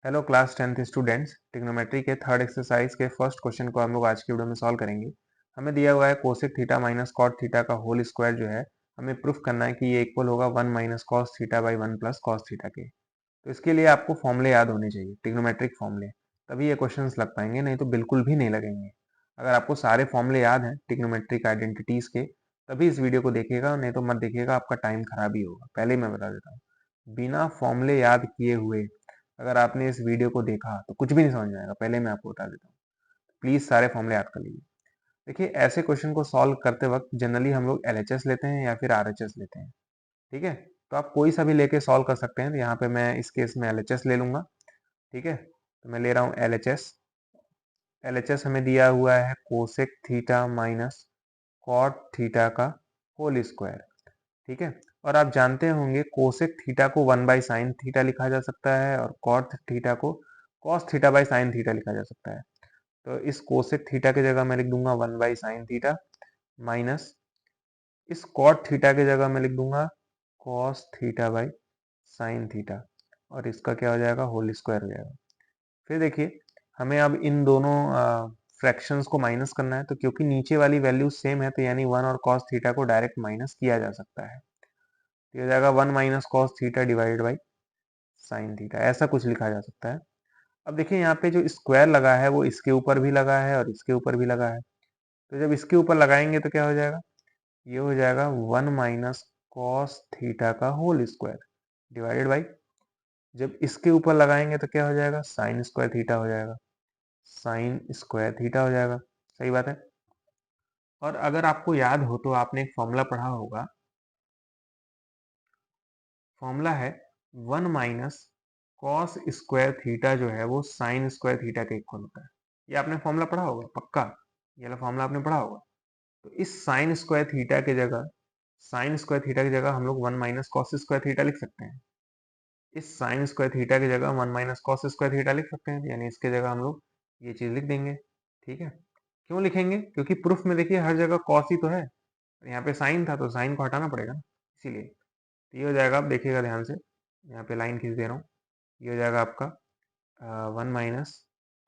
Hello class 10th students, trigonometry के third exercise के first question को हम लोग आज की वीडियो में सॉल्व करेंगे। हमें दिया हुआ है cosec theta minus cot theta का होल स्क्वायर जो है हमें प्रूफ करना है कि ये इक्वल होगा 1 minus cos theta by 1 plus cos theta के। तो इसके लिए आपको फॉर्मूले याद होने चाहिए, ट्रिग्नोमेट्रिक फॉर्मूले, तभी ये क्वेश्चंस लग पाएंगे, नहीं तो बिल्कुल भी नहीं लगेंगे। अगर आपको सारे फॉर्मूले याद हैं ट्रिग्नोमेट्रिक आइडेंटिटीज के, तभी इस वीडियो को देखिएगा, नहीं तो मत देखिएगा, आपका टाइम खराब ही होगा। पहले ही मैं बता देता हूँ, बिना फॉर्मूले याद किए हुए अगर आपने इस वीडियो को देखा तो कुछ भी नहीं समझ में आएगा। पहले मैं आपको बता देता हूँ, प्लीज सारे फॉर्मूले याद कर लीजिए। देखिए, ऐसे क्वेश्चन को सॉल्व करते वक्त जनरली हम लोग एलएचएस लेते हैं या फिर आरएचएस लेते हैं। ठीक है, तो आप कोई सा भी लेके सॉल्व कर सकते हैं। तो यहाँ पे मैं इस केस में एलएचएस ले लूंगा। ठीक है, तो मैं ले रहा हूँ एलएचएस। एलएचएस हमें दिया हुआ है cosec theta minus cot theta का होल स्क्वायर। ठीक है, और आप जानते होंगे कोसेक थीटा को 1 बाई साइन थीटा लिखा जा सकता है और कॉट थीटा को cos theta by sine theta लिखा जा सकता है। तो इस कोसेक थीटा की जगह मैं लिख दूंगा 1 बाई साइन थीटा माइनस इस कॉट थीटा की जगह मैं लिख दूंगा cos theta by sine theta, और इसका क्या हो जाएगा, होल स्क्वायर हो जाएगा। फिर देखिए, हमें अब इन दोनों फ्रैक्शंस को माइनस करना है, तो क्योंकि नीचे वाली वैल्यू सेम है तो यानी 1 और कॉस थीटा को डायरेक्ट माइनस किया जा सकता है। तो ये हो जाएगा 1 minus cos theta divided by sine theta, ऐसा कुछ लिखा जा सकता है। अब देखिए, यहाँ पे जो स्क्वायर लगा है वो इसके ऊपर भी लगा है और इसके ऊपर भी लगा है। तो जब इसके ऊपर लगाएंगे तो क्या हो जाएगा, ये हो जाएगा 1 माइनस कॉस थीटा का होल स्क्वायर डिवाइडेड बाई, जब इसके ऊपर लगाएंगे तो क्या हो जाएगा, साइन स्क्वायर थीटा हो जाएगा, साइन स्क्वायर थीटा हो जाएगा। सही बात है। और अगर आपको याद हो तो आपने एक फॉर्मूला पढ़ा होगा, फॉर्मूला है 1 माइनस कॉस स्क्वायर थीटा जो है वो साइन स्क्वायर थीटा के इक्वल होता है। ये आपने फॉर्मूला पढ़ा होगा पक्का, ये वाला फॉर्मूला आपने पढ़ा होगा। तो इस साइन स्क्वायर थीटा की जगह, साइन स्क्वायर थीटा की जगह हम लोग 1 माइनस कॉस स्क्वायर थीटा लिख सकते हैं। इस साइन स्क्वायर थीटा की जगह 1 माइनस कॉस स्क्वायर थीटा लिख सकते हैं, यानी इसके जगह हम लोग ये चीज लिख देंगे। ठीक है, क्यों लिखेंगे, क्योंकि प्रूफ में देखिए हर जगह कॉस ही तो है, यहाँ पे साइन था तो साइन को हटाना पड़ेगा ना, इसीलिए। तो ये हो जाएगा, आप देखिएगा ध्यान से, यहाँ पे लाइन खींच दे रहा हूँ। ये हो जाएगा आपका 1 माइनस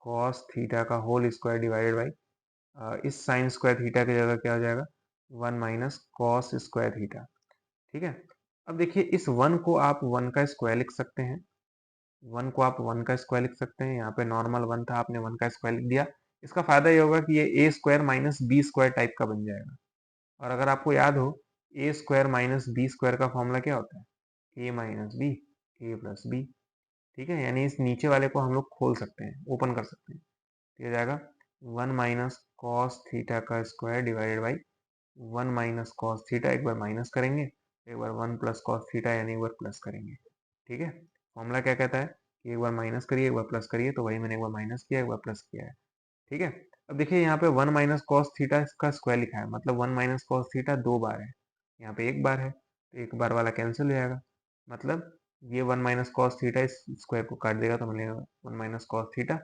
कॉस थीटा का होल स्क्वायर डिवाइडेड बाई इस साइन स्क्वायर थीटा की जगह क्या हो जाएगा, 1 माइनस कॉस स्क्वायर थीटा। ठीक है, अब देखिए, इस 1 को आप 1 का स्क्वायर लिख सकते हैं, 1 को आप 1 का स्क्वायर लिख सकते हैं। यहाँ पे नॉर्मल 1 था, आपने 1 का स्क्वायर लिख दिया। इसका फायदा ये होगा कि ये A square minus B square type का बन जाएगा। और अगर आपको याद हो, A square minus B square का फॉर्मूला क्या होता है, A minus B, A plus B. ठीक है, यानी इस नीचे वाले को हम लोग खोल सकते हैं, ओपन कर सकते हैं। तो ये जाएगा 1 माइनस कॉस थीटा का square divided by 1 minus cos theta, एक बार माइनस करेंगे, एक बार 1 प्लस कॉस थीटा, यानी एक बार प्लस करेंगे। ठीक है, फॉर्मूला क्या कहता है कि एक बार माइनस करिए एक बार प्लस करिए, तो वही मैंने एक बार माइनस किया एक बार प्लस किया है। ठीक है, अब देखिए यहाँ पे 1 माइनस कॉस थीटा का स्क्वायर लिखा है, मतलब 1 माइनस कॉस थीटा 2 बार है, यहाँ पे एक बार है, तो एक बार वाला कैंसिल हो जाएगा। मतलब ये 1 माइनस कॉस थीटा इस स्क्वायर को काट देगा, तो मिलेगा 1 minus cos theta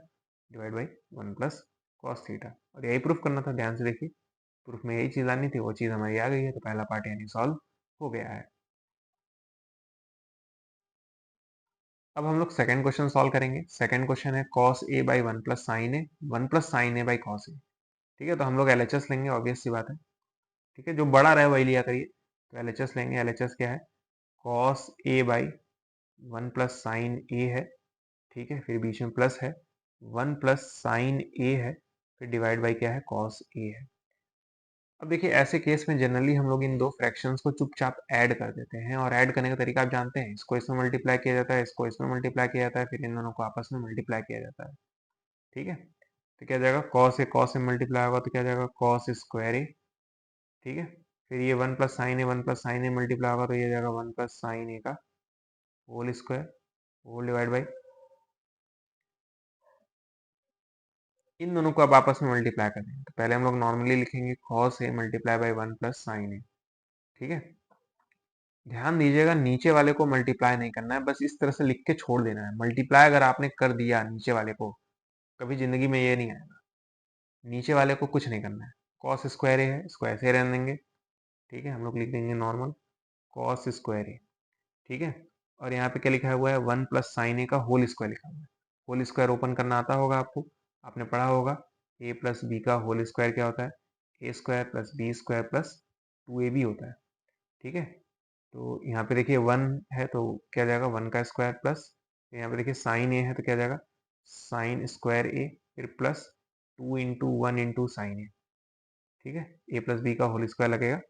divide by 1 plus cos theta. और यही प्रूफ करना था, ध्यान से देखिए, प्रूफ में यही चीज आनी थी, वो चीज हमारी आ गई है, तो पहला पार्ट यानी सॉल्व हो गया है। अब हम लोग सेकंड क्वेश्चन सॉल्व करेंगे। सेकंड क्वेश्चन है cos A by 1 plus sine A, 1 plus sine A by cos A. ठीक है, तो हम लोग एलएचएस लेंगे, ऑब्वियस सी बात है। ठीक है, जो बड़ा रहे वही लिया करिए। तो एलएचएस लेंगे, एलएचएस क्या है, cos A by 1 plus sine A है। ठीक है, फिर बीच में प्लस है, 1 प्लस साइन ए है, फिर डिवाइड बाई क्या है, कॉस ए है। अब देखिए, ऐसे केस में जनरली हम लोग इन दो फ्रैक्शंस को चुपचाप ऐड कर देते हैं, और ऐड करने का तरीका आप जानते हैं, इसको इसमें मल्टीप्लाई किया जाता है, इसको इसमें मल्टीप्लाई किया जाता है, फिर इन दोनों को आपस में मल्टीप्लाई किया जाता है। ठीक है, तो क्या जाएगा, कॉस से मल्टीप्लाई होगा तो क्या जाएगा, कॉस स्क्वायर ए। ठीक है, फिर ये 1 plus sine A, 1 plus sine A multiply होगा तो ये जाएगा 1 प्लस साइन ए का whole square, whole divide by, इन दोनों को अब आपस में मल्टीप्लाई कर देंगे। तो पहले हम लोग नॉर्मली लिखेंगे cos A multiply by 1 plus sine A. ठीक है, ध्यान दीजिएगा, नीचे वाले को मल्टीप्लाई नहीं करना है, बस इस तरह से लिख के छोड़ देना है। मल्टीप्लाई अगर आपने कर दिया नीचे वाले को, कभी जिंदगी में ये नहीं आएगा। नीचे वाले को कुछ नहीं करना है, कॉस स्क्वायर ए है, इसको ऐसे रहने देंगे। ठीक है, हम लोग लिख देंगे नॉर्मल कॉस स्क्वायर ए। ठीक है, और यहाँ पे क्या लिखा हुआ है, 1 प्लस साइन ए का होल स्क्वायर लिखा हुआ है। होल स्क्वायर ओपन करना आता होगा आपको, आपने पढ़ा होगा ए प्लस बी का होल स्क्वायर क्या होता है, A square plus B square plus 2ab होता है। ठीक है, तो यहाँ पे देखिए 1 है तो क्या जाएगा 1 का स्क्वायर प्लस यहाँ पे देखिए साइन ए है तो क्या जाएगा साइन स्क्वायर ए, फिर plus 2 into 1 into sine A. ठीक है, ए प्लस बी का होल स्क्वायर लगेगा,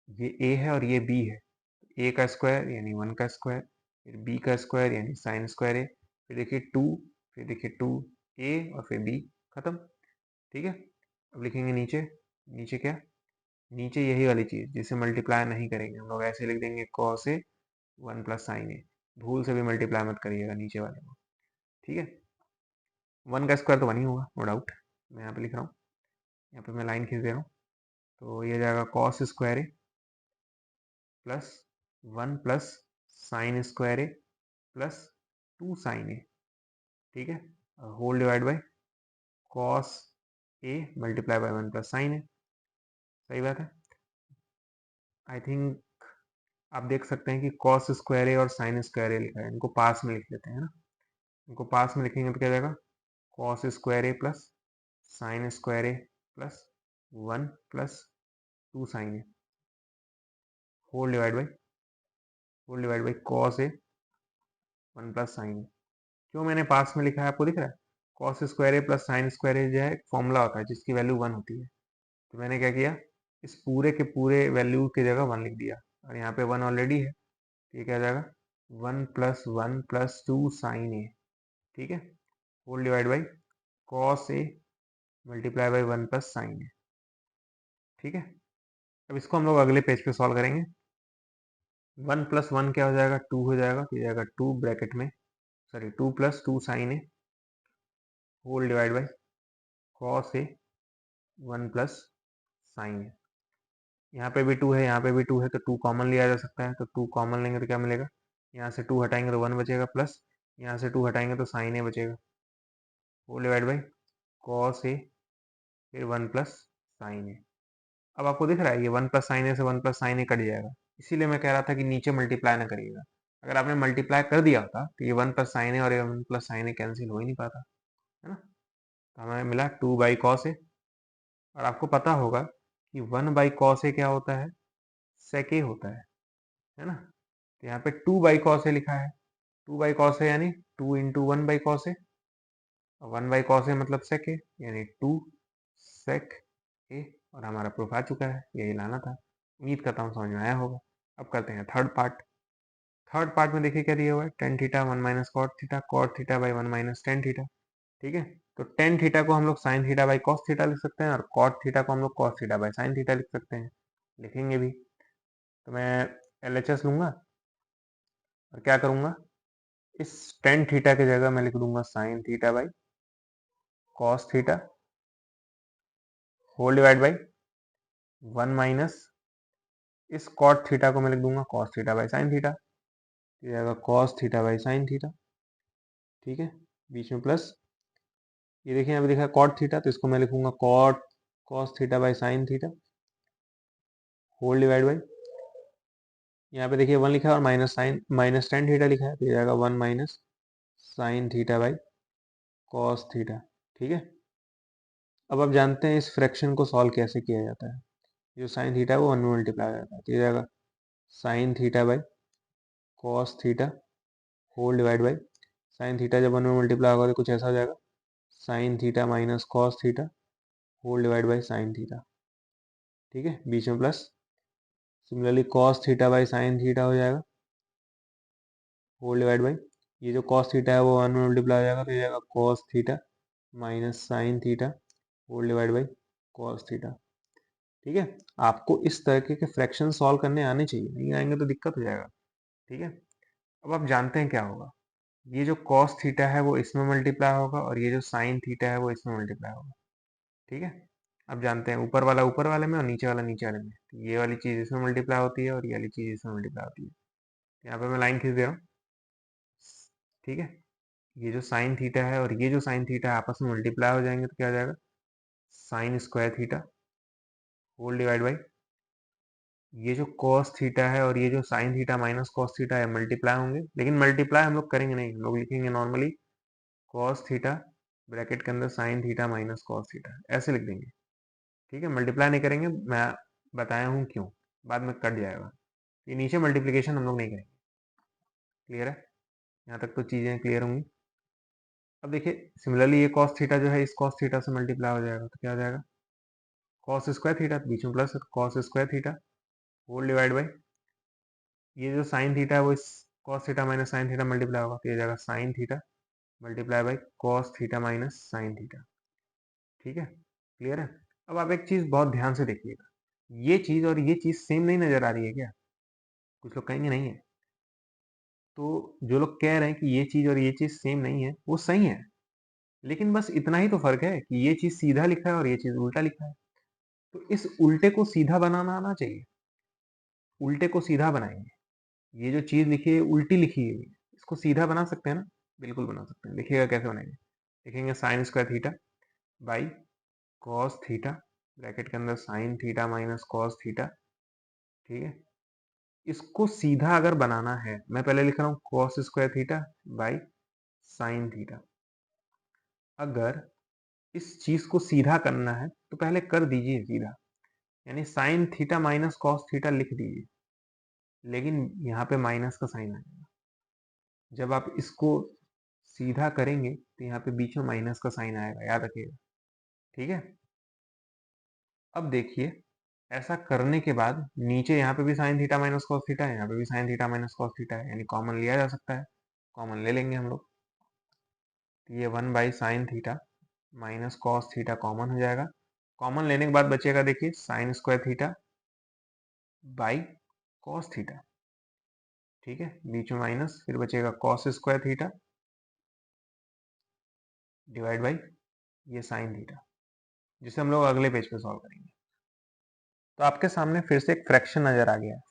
ये ए है और ये बी है, ए का स्क्वायर यानी 1 का स्क्वायर, फिर बी का स्क्वायर यानी साइन स्क्वायर ए, फिर देखिए 2, फिर देखिए 2 ए और फिर बी, खत्म। ठीक है, अब लिखेंगे नीचे, नीचे क्या, नीचे यही वाली चीज़ जिसे मल्टीप्लाई नहीं करेंगे हम लोग, ऐसे लिख देंगे कॉस ए 1 प्लस साइन ए, भूल से भी मल्टीप्लाई मत करिएगा नीचे वाले को। ठीक है, 1 का स्क्वायर तो 1 ही होगा, नो डाउट। मैं यहाँ पे लिख रहा हूँ, यहाँ पे मैं लाइन खींच दे रहा हूँ, तो ये जाएगा cos square A plus 1 plus sine square A plus 2 sine A. ठीक है, whole divide by cos A multiply by 1 plus sine A. सही बात है। आई थिंक आप देख सकते हैं कि कॉस स्क्वायर ए और साइन स्क्वायर ए लिखा है, इनको पास में लिख लेते हैं ना, इनको पास में लिखेंगे तो क्या जाएगा cos square A plus sine square A plus 1 plus 2 sine A whole divide by cos A 1 plus sine A. क्यों मैंने पास में लिखा है आपको दिख रहा है, cos square A plus sine square ए जो है एक फॉर्मूला होता है जिसकी वैल्यू 1 होती है, तो मैंने क्या किया इस पूरे के पूरे वैल्यू की जगह 1 लिख दिया, और यहाँ पे 1 ऑलरेडी है, तो ये क्या हो जाएगा 1 प्लस 2 साइन ए। ठीक है, whole divide by cos A multiply by 1 plus sine A. ठीक है, अब इसको हम लोग अगले पेज पे सॉल्व करेंगे। 1 प्लस 1 क्या हो जाएगा 2 हो जाएगा, तो ये जाएगा 2 ब्रैकेट में, sorry 2 plus 2 sine A whole divide by cos A 1 plus sine A. यहाँ पे भी 2 है, यहाँ पे भी 2 है, तो 2 कॉमन लिया जा सकता है, तो 2 कॉमन लेंगे तो क्या मिलेगा, यहाँ से 2 हटाएंगे तो 1 बचेगा, प्लस यहाँ से 2 हटाएंगे तो साइन ए बचेगा, होल डिवाइड बाई कॉस ए फिर 1 प्लस साइन ए। अब आपको दिख रहा है ये 1 प्लस साइन ए से 1 प्लस साइन ए कट जाएगा, इसीलिए मैं कह रहा था कि नीचे मल्टीप्लाई ना करिएगा, अगर आपने मल्टीप्लाई कर दिया होता तो ये 1 प्लस साइन ए और ये 1 प्लस साइन ए कैंसिल हो ही नहीं पाता, है ना। तो हमें मिला 2 बाई कॉस ए, और आपको पता होगा कि 1 बाई कॉस ए क्या होता है, सेक ए होता है ना। तो यहाँ पे 2 बाई कॉस ए लिखा है, 2 बाई कॉस ए यानी 2 into 1 by cos A, 1 by cos A मतलब सेक ए यानी 2 सेक ए, और हमारा प्रूफ आ चुका है, यही लाना था। उम्मीद करता हूँ समझ में आया होगा। अब करते हैं थर्ड पार्ट। थर्ड पार्ट में देखिए क्या दिया हुआ है, tan theta 1 minus cot theta by 1 minus tan theta. ठीक है, तो टेन थीटा को हम लोग sine theta by cos theta लिख सकते हैं, और कॉट थीटा को हम लोग cos theta by sine theta लिख सकते हैं, लिखेंगे भी। तो मैं LHS लूंगा और क्या करूंगा, इस टेन थीटा की जगह मैं लिख दूंगा sine theta by cos theta whole divide by 1 minus इस कॉट थीटा को मैं लिख दूंगा cos theta by sine theta, ये जाएगा cos theta by sine theta. ठीक है, बीच में प्लस, ये देखिए यहाँ पे लिखा है कॉट थीटा, तो इसको मैं लिखूंगा cot cos theta by sine theta whole divide by, यहाँ पे देखिए 1 लिखा है और minus sine minus tan theta लिखा है, तो ये जाएगा 1 minus sine theta by cos theta. ठीक है, अब आप जानते हैं इस फ्रैक्शन को सॉल्व कैसे किया जाता है, जो साइन थीटा है वो 1 में मल्टीप्लाई हो जाता है, तो ये जाएगा sine theta by cos theta whole divide by, sine theta जब 1 में मल्टीप्लाई होगा तो कुछ ऐसा हो जाएगा sine theta minus cos theta whole divide by sine theta. ठीक है, बीच में plus, similarly cos theta by sine theta हो जाएगा होल डिवाइड बाई, ये जो कॉस थीटा है वो 1 में मल्टीप्लाई हो जाएगा, तो ये जाएगा cos theta minus sine theta whole divide by cos theta. ठीक है, आपको इस तरह के फ्रैक्शन सॉल्व करने आने चाहिए, नहीं आएंगे तो दिक्कत हो जाएगा। ठीक है, अब आप जानते हैं क्या होगा, ये जो कॉस थीटा है वो इसमें मल्टीप्लाई होगा, और ये जो साइन थीटा है वो इसमें मल्टीप्लाई होगा। ठीक है, अब जानते हैं ऊपर वाला ऊपर वाले में और नीचे वाला नीचे वाले में, तो ये वाली चीज़ इसमें मल्टीप्लाई होती है और ये वाली चीज़ इसमें मल्टीप्लाई होती है। यहाँ पे मैं लाइन खींच दे रहा हूँ। ठीक है, ये जो साइन थीटा है और ये जो साइन थीटा है आपस में मल्टीप्लाई हो जाएंगे, तो क्या हो जाएगा sine square theta whole divide by, ये जो कॉस थीटा है और ये जो sine theta minus cos theta है मल्टीप्लाई होंगे, लेकिन मल्टीप्लाई हम लोग करेंगे नहीं, हम लोग लिखेंगे नॉर्मली कॉस थीटा ब्रैकेट के अंदर sign theta minus cos theta, ऐसे लिख देंगे। ठीक है, मल्टीप्लाई नहीं करेंगे, मैं बताया हूँ क्यों, बाद में कट जाएगा। ये नीचे मल्टीप्लिकेशन हम लोग नहीं करेंगे। क्लियर है? यहाँ तक तो चीज़ें क्लियर होंगी। अब देखिए सिमिलरली ये कॉस थीटा जो है इस कॉस थीटा से मल्टीप्लाई हो जाएगा, तो क्या हो जाएगा, कॉस स्क्वायर थीटा, बीच में plus cos square theta whole divide by ये जो साइन थीटा है वो इस cos theta minus sine theta multiply होगा, तो ये जाएगा sine theta multiply by cos theta minus sine theta. ठीक है, क्लियर है? अब आप एक चीज बहुत ध्यान से देखिएगा, ये चीज और ये चीज सेम नहीं नजर आ रही है क्या? कुछ लोग कहेंगे नहीं है, तो जो लोग कह रहे हैं कि ये चीज और ये चीज सेम नहीं है वो सही है, लेकिन बस इतना ही तो फर्क है कि ये चीज सीधा लिखा है और ये चीज उल्टा लिखा है। तो इस उल्टे को सीधा बनाना आना चाहिए, उल्टे को सीधा बनाएंगे। ये जो चीज लिखी है उल्टी लिखी है, इसको सीधा बना सकते हैं ना? बिल्कुल बना सकते हैं। देखिएगा कैसे बनाएंगे। लिखेंगे sign square theta by cos theta bracket के अंदर sign theta minus cos theta. ठीक है, इसको सीधा अगर बनाना है, मैं पहले लिख रहा हूँ cos square theta by sine theta. अगर इस चीज को सीधा करना है तो पहले कर दीजिए सीधा, यानी sign theta minus cos theta लिख दीजिए, लेकिन यहाँ पे माइनस का साइन आएगा। जब आप इसको सीधा करेंगे तो यहाँ पे बीच में माइनस का साइन आएगा, याद रखिएगा। ठीक है, अब देखिए ऐसा करने के बाद नीचे यहाँ पे भी sign theta minus cos theta है, यहाँ पे भी sign theta minus cos theta है, यानी कॉमन लिया जा सकता है। कॉमन ले लेंगे हम लोग, तो ये 1/sin theta minus cos theta common हो जाएगा। कॉमन लेने के बाद बचेगा देखिए sign square theta by cos theta. ठीक है, बीच में माइनस, फिर बचेगा cos square theta divide by ये साइन थीटा, जिसे हम लोग अगले पेज पे सॉल्व करेंगे। तो आपके सामने फिर से एक फ्रैक्शन नजर आ गया है।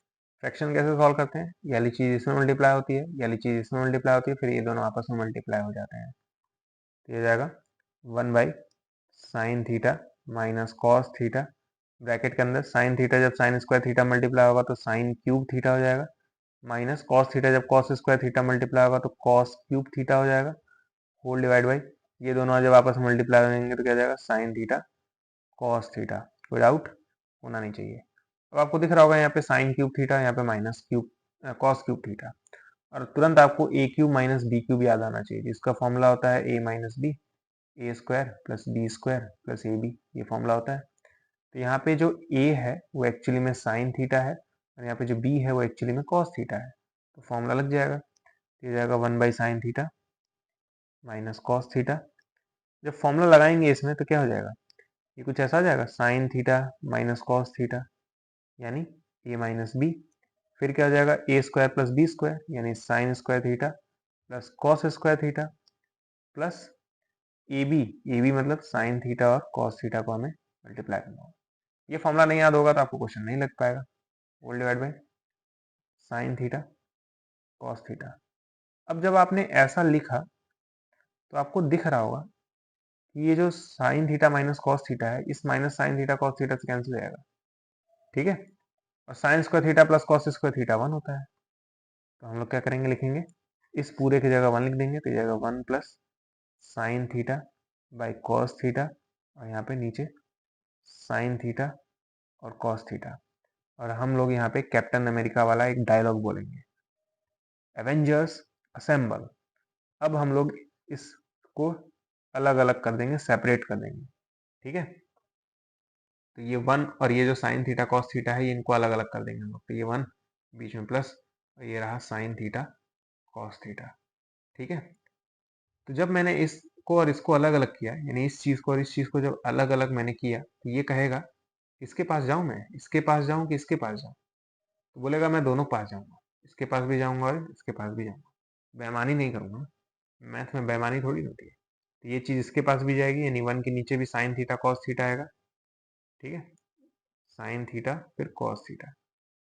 फ्रैक्शन कैसे सॉल्व करते हैं, ये वाली चीज इसमें मल्टीप्लाई होती है, ये वाली चीज इसमें मल्टीप्लाई होती है, फिर ये दोनों आपस में मल्टीप्लाई हो जाते हैं। तो ये जाएगा 1/sin theta minus cos theta bracket के अंदर साइन थीटा जब साइन स्क्वायर थीटा मल्टीप्लाई होगा तो साइन क्यूब थीटा हो जाएगा, माइनस कॉस थीटा जब कॉस स्क्वायर थीटा मल्टीप्लाई होगा तो कॉस क्यूब थीटा हो जाएगा, होल डिवाइड बाई ये दोनों जब आपस में मल्टीप्लाई हो जाएंगे तो क्या जाएगा साइन थीटा कॉस थीटा। कोई डाउट होना नहीं चाहिए। अब आपको दिख रहा होगा यहाँ पे साइन क्यूब थीटा, यहाँ पे minus cube cos cube theta, और तुरंत आपको A cube minus B cube याद आना चाहिए, जिसका फॉर्मूला होता है A minus B, A square plus B square plus A B, ये फॉर्मूला होता है। तो यहाँ पे जो ए है वो एक्चुअली में साइन थीटा है, और यहाँ पे जो बी है वो एक्चुअली में कॉस थीटा है, तो फॉर्मूला लग जाएगा। तो ये जाएगा 1/sin theta minus cos theta. जब फॉर्मूला लगाएंगे इसमें तो क्या हो जाएगा, ये कुछ ऐसा आ जाएगा sine theta minus cos theta, यानी ए माइनस बी। फिर क्या हो जाएगा A square plus B square, यानी sine square theta plus cos square theta plus A B मतलब साइन थीटा और कॉस थीटा को हमें मल्टीप्लाई करना होगा। ये फॉर्मूला नहीं याद होगा तो आपको क्वेश्चन नहीं लग पाएगा। Whole divide by sine theta cos theta. अब जब आपने ऐसा लिखा तो आपको दिख रहा होगा कि ये जो sine theta minus cos theta है इस minus sine theta cos theta से कैंसिल हो जाएगा। ठीक है, और sign square theta plus cos square theta 1 होता है। तो हम लोग क्या करेंगे, लिखेंगे इस पूरे की जगह 1 लिख देंगे, तो जाएगा 1 plus sign theta by cos theta, और यहाँ पे नीचे साइन थीटा और कॉस थीटा। और हम लोग यहाँ पे कैप्टन अमेरिका वाला एक डायलॉग बोलेंगे, एवेंजर्स असेंबल। अब हम लोग इसको अलग अलग कर देंगे, सेपरेट कर देंगे। ठीक है, तो ये 1 और ये जो साइन थीटा कॉस थीटा है ये इनको अलग अलग कर देंगे हम लोग, तो ये 1 बीच में प्लस, और ये रहा साइन थीटा कॉस थीटा। ठीक है, तो जब मैंने इसको और इसको अलग अलग किया, यानी इस चीज को और इस चीज को जब अलग अलग मैंने किया, तो ये कहेगा इसके पास जाऊं, मैं इसके पास जाऊं कि इसके पास जाऊं, तो बोलेगा मैं दोनों के पास जाऊंगा, इसके पास भी जाऊंगा और इसके पास भी जाऊंगा। बेईमानी नहीं करूंगा, मैथ में बेईमानी थोड़ी होती है। तो ये चीज इसके पास भी जाएगी, यानी 1 के नीचे भी साइन थीटा कॉस थीटा आएगा। ठीक है, साइन थीटा फिर कॉस थीटा,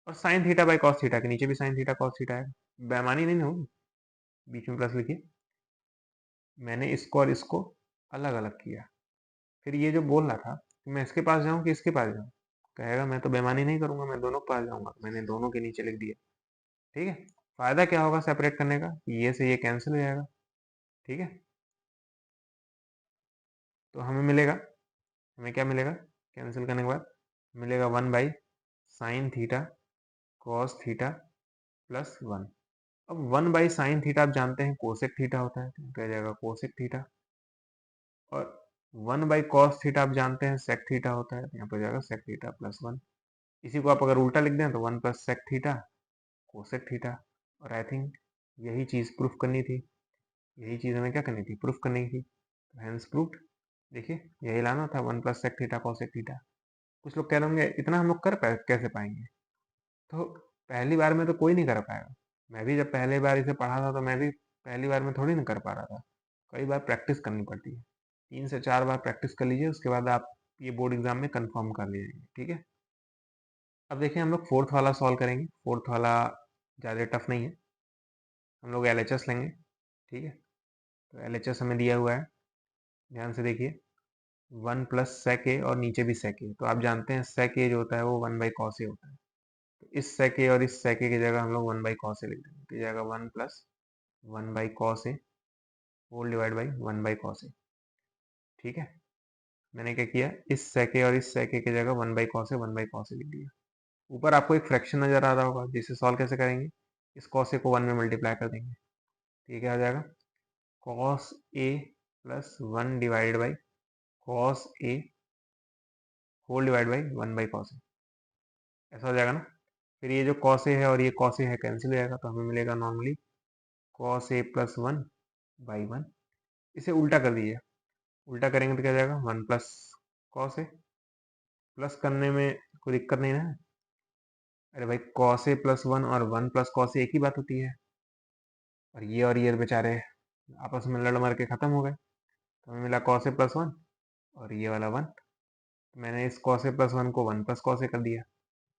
और sign theta by cos theta के नीचे भी साइन थीटा कॉस थीटा आएगा। बेईमानी नहीं होगी, बीच में प्लस लिखिए। मैंने इसको और इसको अलग अलग किया, फिर ये जो बोल रहा था कि मैं इसके पास जाऊं कि इसके पास जाऊं, कहेगा मैं तो बेईमानी नहीं करूंगा, मैं दोनों के पास जाऊंगा, मैंने दोनों के नीचे लिख दिया। ठीक है, फायदा क्या होगा सेपरेट करने का, ये से ये कैंसिल हो जाएगा। ठीक है, तो हमें क्या मिलेगा, कैंसिल करने के बाद मिलेगा 1/sin theta cos theta plus 1। अब 1/sin थीटा आप जानते हैं कोसेक थीटा होता है, तो क्या जाएगा कोसेक थीटा, और 1/cos थीटा आप जानते हैं सेक थीटा होता है, तो यहाँ पर जाएगा सेक थीटा प्लस 1। इसी को आप अगर उल्टा लिख दें तो 1 plus sec theta cosec theta. और आई थिंक यही चीज़ प्रूफ करनी थी, यही चीज़ हमें क्या करनी थी, प्रूफ करनी थी। तो हैंस प्रूफ्ड। देखिए यही लाना था 1 plus sec theta cosec theta. कुछ लोग कह रहे होंगे इतना हम लोग कैसे पाएंगे, तो पहली बार में तो कोई नहीं कर पाएगा। मैं भी जब पहली बार इसे पढ़ा था तो मैं भी पहली बार में थोड़ी ना कर पा रहा था, कई बार प्रैक्टिस करनी पड़ती है। 3 से 4 बार प्रैक्टिस कर लीजिए, उसके बाद आप ये बोर्ड एग्जाम में कंफर्म कर लीजिएंगे, ठीक है। अब देखिए हम लोग फोर्थ वाला सॉल्व करेंगे। फोर्थ वाला ज़्यादा टफ नहीं है, हम लोग LHS लेंगे, ठीक है। तो LHS हमें दिया हुआ है, ध्यान से देखिए 1 प्लस सेक ए और नीचे भी सेक ए। तो आप जानते हैं सेक ए जो होता है वो 1/cos ए होता है। तो इस सेक ए और इस सेक ए की जगह हम लोग 1/cos ए लिख देंगे, तो जाएगा 1 plus 1/cos A whole divide by 1/cos A, ठीक है। मैंने क्या किया, इस सेक ए और इस सेक ए की जगह 1/cos ए 1/cos ए लिख दिया। ऊपर आपको एक फ्रैक्शन नजर आ रहा होगा, जिसे सॉल्व कैसे करेंगे, इस कॉस ए को 1 में मल्टीप्लाई कर देंगे, ठीक है। आ जाएगा cos A plus 1 divide by cos A whole divide by 1/cos A, ऐसा हो जाएगा ना। फिर ये जो कॉस ए है और ये कॉस ए है कैंसिल हो जाएगा, तो हमें मिलेगा नॉर्मली कॉस ए प्लस 1/1। इसे उल्टा कर दीजिए, उल्टा करेंगे तो क्या जाएगा 1 प्लस कॉस ए, प्लस करने में कोई दिक्कत नहीं है। अरे भाई कॉस ए प्लस 1 और 1 प्लस कॉस ए एक ही बात होती है, और ये बेचारे आपस में लड़ मर के खत्म हो गए। तो हमें मिला कॉस ए प्लस 1 और ये वाला 1। मैंने इस कॉस ए प्लस 1 को 1 प्लस कॉस ए कर दिया।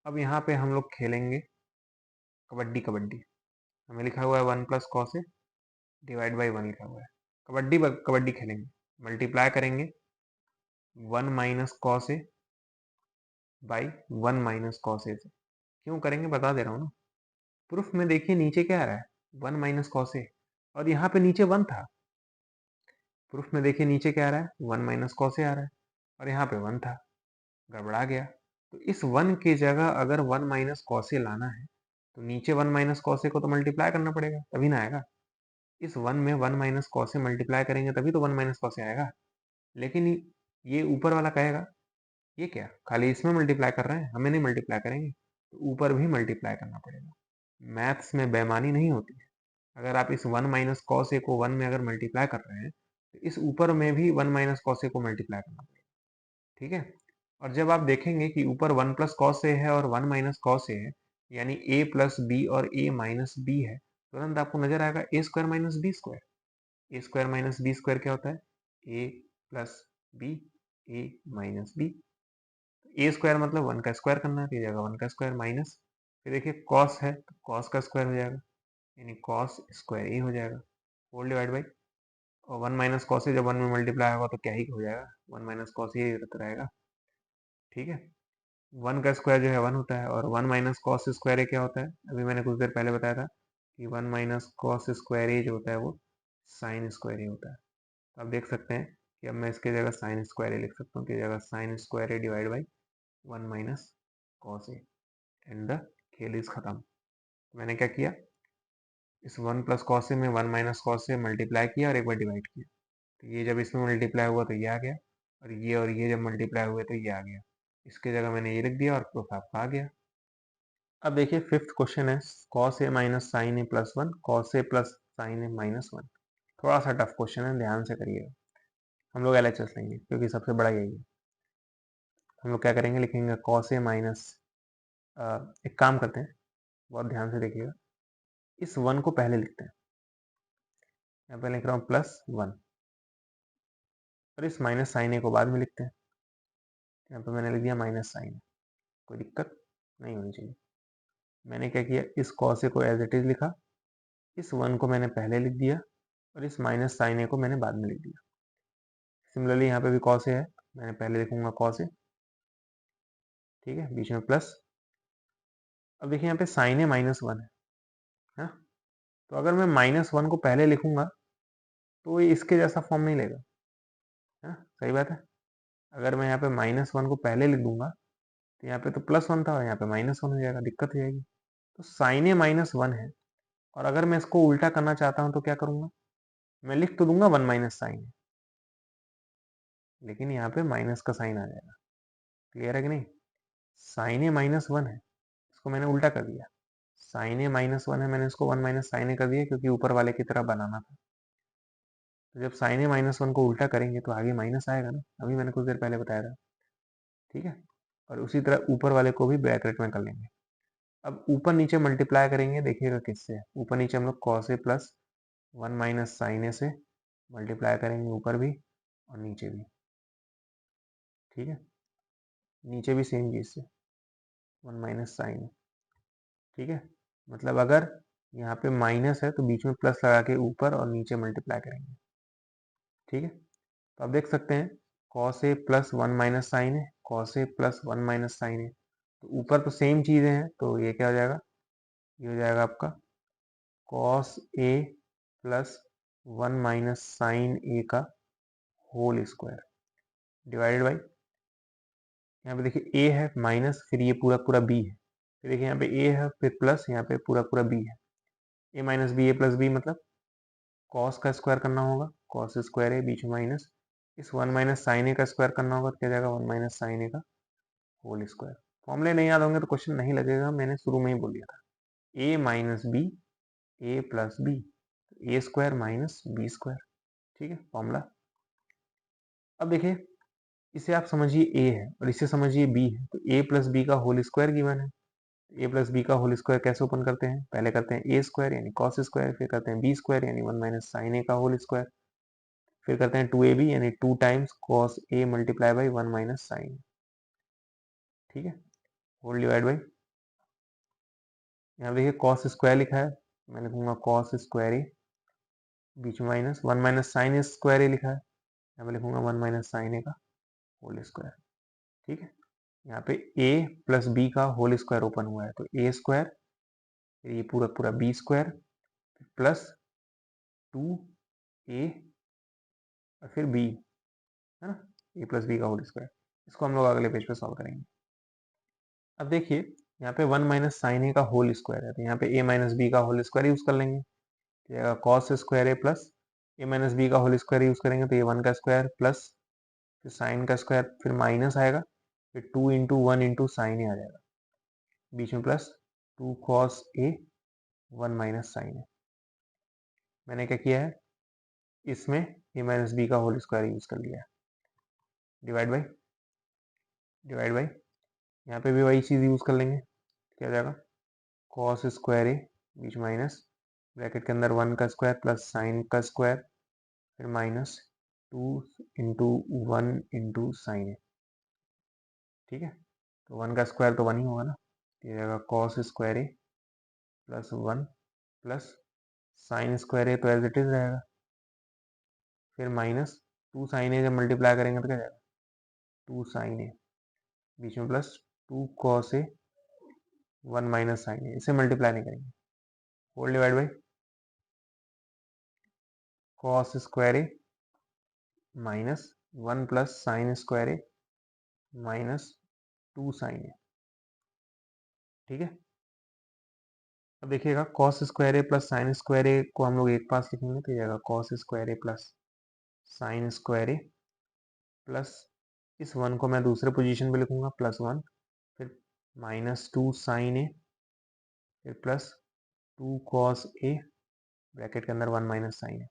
अब यहाँ पे हम लोग खेलेंगे कबड्डी कबड्डी। हमें लिखा हुआ है 1 plus cos A divide by 1 लिखा हुआ है। कबड्डी कबड्डी खेलेंगे, मल्टीप्लाई करेंगे 1 minus cos A by 1 minus cos A से। क्यों करेंगे बता दे रहा हूँ ना। प्रूफ में देखिए नीचे क्या आ रहा है 1 माइनस कॉस ए, और यहाँ पे नीचे 1 था। प्रूफ में देखिए नीचे क्या आ रहा है 1 माइनस कॉस ए आ रहा है, और यहाँ पे 1 था, गड़बड़ा गया। तो इस 1 की जगह अगर 1 माइनस कॉस ए लाना है तो नीचे 1 माइनस कॉस ए को तो मल्टीप्लाई करना पड़ेगा, तभी ना आएगा। इस 1 में 1 माइनस कॉस ए मल्टीप्लाई करेंगे तभी तो 1 माइनस कॉस ए आएगा। लेकिन ये ऊपर वाला कहेगा ये क्या, खाली इसमें मल्टीप्लाई कर रहे हैं, हमें नहीं मल्टीप्लाई करेंगे, तो ऊपर भी मल्टीप्लाई करना पड़ेगा। मैथ्स में बेईमानी नहीं होती है। अगर आप इस 1 माइनस कॉस ए को 1 में अगर मल्टीप्लाई कर रहे हैं तो इस ऊपर में भी 1 माइनस कॉस ए को मल्टीप्लाई करना पड़ेगा, ठीक है। और जब आप देखेंगे कि ऊपर 1 प्लस कॉस ए है और 1 माइनस कॉस ए है, यानी a प्लस बी और a माइनस बी है, तुरंत आपको नजर आएगा A square minus B square. A square minus B square क्या होता है, a plus B a minus B. A square मतलब 1 का स्क्वायर करना है, तो ये जाएगा 1 का स्क्वायर माइनस, फिर देखिए कॉस है तो कॉस का स्क्वायर हो जाएगा, यानी कॉस स्क्वायर ए हो जाएगा होल डिवाइड बाई, और 1 माइनस कॉस ए जब 1 में मल्टीप्लाई होगा तो क्या ही हो जाएगा 1 माइनस कॉस ए रहेगा, ठीक है। 1 का स्क्वायर जो है 1 होता है, और 1 माइनस कॉस स्क्वायर ए क्या होता है, अभी मैंने कुछ देर पहले बताया था कि 1 माइनस कॉस स्क्वायर ए जो होता है वो साइन स्क्वायर ए होता है। तो आप देख सकते हैं कि अब मैं इसके जगह साइन स्क्वायर ए लिख सकता हूँ, कि जगह sign square A divide by 1 minus cos A, and the खेल इज खत्म। मैंने क्या किया, इस 1 प्लस कॉस ए में 1 माइनस कॉस से मल्टीप्लाई किया और एक बार डिवाइड किया, तो ये जब इसमें मल्टीप्लाई हुआ तो ये आ गया, और ये जब मल्टीप्लाई हुए तो ये आ गया। इसकी जगह मैंने ये लिख दिया और प्रूफ आपका आ गया। अब देखिए फिफ्थ क्वेश्चन है cos A minus sine A plus 1 cos A plus sine A minus 1। थोड़ा सा टफ क्वेश्चन है, ध्यान से करिएगा। हम लोग LHS लेंगे क्योंकि सबसे बड़ा यही है। हम लोग क्या करेंगे, लिखेंगे कॉस ए माइनस, एक काम करते हैं, बहुत ध्यान से देखिएगा। इस 1 को पहले लिखते हैं, यहाँ पे लिख रहा हूँ +1, और इस माइनस साइन ए को बाद में लिखते हैं। यहाँ पे मैंने लिख दिया माइनस साइन, कोई दिक्कत नहीं होनी चाहिए। मैंने क्या किया, इस कॉस ए को एज इट इज लिखा, इस 1 को मैंने पहले लिख दिया, और इस माइनस साइन ए को मैंने बाद में लिख दिया। सिमिलरली यहाँ पे भी कॉस ए है, मैंने पहले लिखूंगा कॉस ए, ठीक है, बीच में प्लस। अब देखिए यहाँ पे साइन ए -1 है, हाँ? तो अगर मैं -1 को पहले लिखूंगा तो ये इसके जैसा फॉर्म नहीं लेगा, हाँ? सही बात है। अगर मैं यहाँ पे -1 को पहले लिख दूंगा तो यहाँ पे तो +1 था और यहाँ पे -1 हो जाएगा, दिक्कत हो जाएगी। तो साइन ए -1 है और अगर मैं इसको उल्टा करना चाहता हूँ तो क्या करूँगा, मैं लिख तो दूंगा 1 माइनस साइन ए, लेकिन यहाँ पे माइनस का साइन आ जाएगा। क्लियर है कि नहीं? साइन ए -1 है, इसको मैंने उल्टा कर दिया। साइन ए -1 है, मैंने इसको 1 माइनस साइन ए कर दिया क्योंकि ऊपर वाले की तरह बनाना था। तो जब साइन ए -1 को उल्टा करेंगे तो आगे माइनस आएगा ना, अभी मैंने कुछ देर पहले बताया था। ठीक है, और उसी तरह ऊपर वाले को भी ब्रैकेट में कर लेंगे। अब ऊपर नीचे मल्टीप्लाई करेंगे, देखिएगा किससे। ऊपर नीचे हम लोग cos A plus 1 minus sine A से मल्टीप्लाई करेंगे, ऊपर भी और नीचे भी। ठीक है, नीचे भी सेम चीज से 1 माइनस साइन ए। ठीक है, मतलब अगर यहाँ पे माइनस है तो बीच में प्लस लगा के ऊपर और नीचे मल्टीप्लाई करेंगे। ठीक है, तो आप देख सकते हैं cos A plus 1 minus sine A, cos A plus 1 minus sine ए। तो ऊपर तो सेम चीजें हैं, तो ये क्या हो जाएगा, ये हो जाएगा आपका cos A plus 1 minus sine A का होल स्क्वायर डिवाइडेड बाई, यहाँ पे देखिए ए है माइनस, फिर ये पूरा पूरा बी है, फिर देखिए यहाँ पे ए है फिर प्लस, यहाँ पे पूरा पूरा बी है। A minus B A plus B मतलब कॉस का स्क्वायर करना होगा, कॉस स्क्वायर ए बीच में माइनस, इस 1 माइनस साइन ए का स्क्वायर करना होगा तो क्या जाएगा 1 माइनस साइन ए का होल स्क्वायर। फॉर्मूले नहीं याद होंगे तो क्वेश्चन नहीं लगेगा, मैंने शुरू में ही बोल दिया था। ए minus B A plus B, A square minus B square. ठीक है, फॉर्मूला। अब देखिए इसे आप समझिए ए है और इसे समझिए बी है, तो ए प्लस बी का होल स्क्वायर गिवन है। ए प्लस बी का होल स्क्वायर कैसे ओपन करते हैं, पहले करते हैं ए स्क्वायर यानी कॉस स्क्वायर, फिर करते हैं बी स्क्वायर यानी 1 माइनस साइन ए का होल स्क्वायर, फिर करते हैं 2ab यानी 2 times cos A multiply by 1 minus sine. ठीक है, होल डिवाइड बाई, यहाँ देखिए कॉस स्क्वायर लिखा है, मैं लिखूंगा कॉस स्क्वायर ए, बीच में माइनस 1 माइनस साइन ए स्क्वायर ए लिखा है, यहाँ पे लिखूंगा 1 माइनस साइन ए का होल स्क्वायर। ठीक है, यहाँ पे a प्लस बी का होल स्क्वायर ओपन हुआ है, तो ए स्क्वायर, फिर ये पूरा पूरा बी स्क्वायर प्लस 2a और फिर b, है ना, ए प्लस बी का होल स्क्वायर। इसको हम लोग अगले पेज पे सॉल्व करेंगे। अब देखिए यहाँ पे 1 माइनस साइन ए का होल स्क्वायर है, तो यहाँ पे a माइनस बी का होल स्क्वायर यूज कर लेंगे, तो cos square A plus A minus B का होल स्क्वायर यूज करेंगे, तो ये 1 का स्क्वायर प्लस फिर साइन का स्क्वायर, फिर माइनस आएगा, फिर 2 इंटू 1 इंटू साइन ए आ जाएगा, बीच में plus 2 cos A 1 minus sine ए। मैंने क्या किया है, इसमें ए माइनस बी का होल स्क्वायर यूज कर लिया है, डिवाइड बाई, डिवाइड बाई, यहाँ पे भी वही चीज़ यूज कर लेंगे, क्या हो जाएगा कॉस स्क्वायर ए बीच माइनस ब्रैकेट के अंदर 1 का स्क्वायर प्लस साइन का स्क्वायर, फिर minus 2 into 1 into sine A. ठीक है, तो 1 का स्क्वायर तो 1 ही होगा ना, ये जाएगा cos square A plus 1 plus sine square A तो एज इट इज रहेगा, फिर माइनस 2 साइन ए जब मल्टीप्लाई करेंगे तो क्या जाएगा 2 साइन ए, बीच में plus 2 cos A 1 minus sine A, इसे मल्टीप्लाई नहीं करेंगे, whole divide by cos square A minus 1 plus sine square A minus 2 sine A. ठीक है, अब देखिएगा cos square A plus sine square A को हम लोग एक पास लिखेंगे तो जाएगा cos square A plus sine square A plus इस 1 को मैं दूसरे पोजीशन पे लिखूंगा +1, फिर माइनस 2 साइन ए, फिर प्लस 2 कॉस ए ब्रैकेट के अंदर 1 माइनस साइन ए।